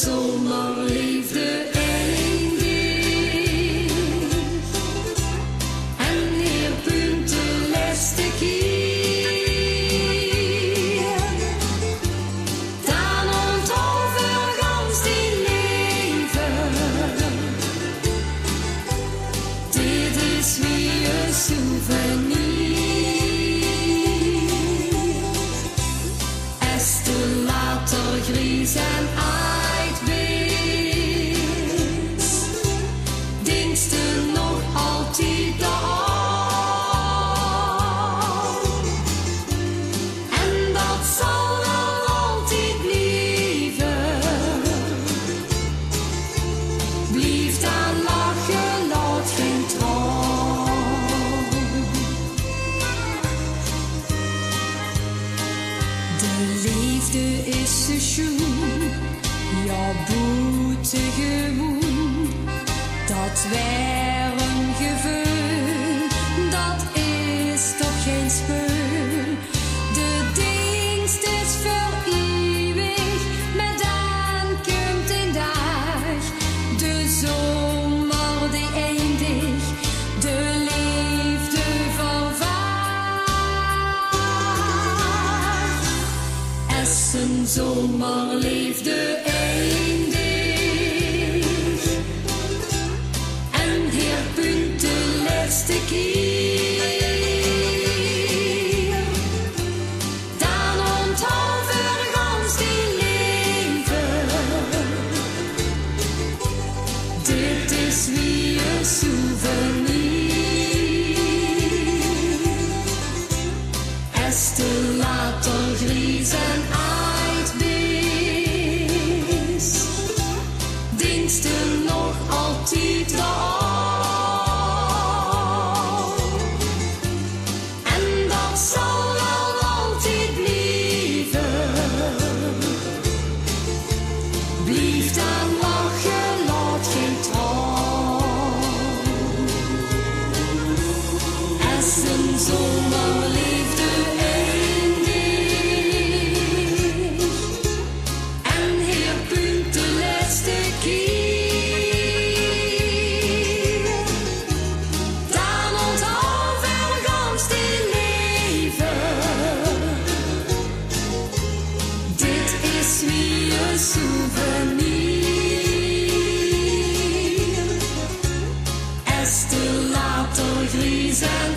zomerliefde eindigt en hier punt de laatste keer, dan onthouden gans die leven. Dit is wie een souvenir. Es te later gries en nog altijd de en dat zal wel altijd blijven. Blijf dan lachen, laat geen traan. De liefde is zo schoon, ja buitengewoon. Dat weer een gevoel, dat is toch geen speul. De dienst is voor eeuwig, maar dan komt een dag. De zomer die eindigt, de liefde vervaagt. Es een zomerliefde eindigt. Laatste keer, dan onthouden gans die leven. Dit is wie een souvenir. Es te later gries en uitbis, diensten nog altijd de blijf dan lachen, laat geen traan. Es een zomerliefde eindigt en hier punt de laatste keer, dan onthouden gans die leven. Dit is wie een souvenir. Es te later gries en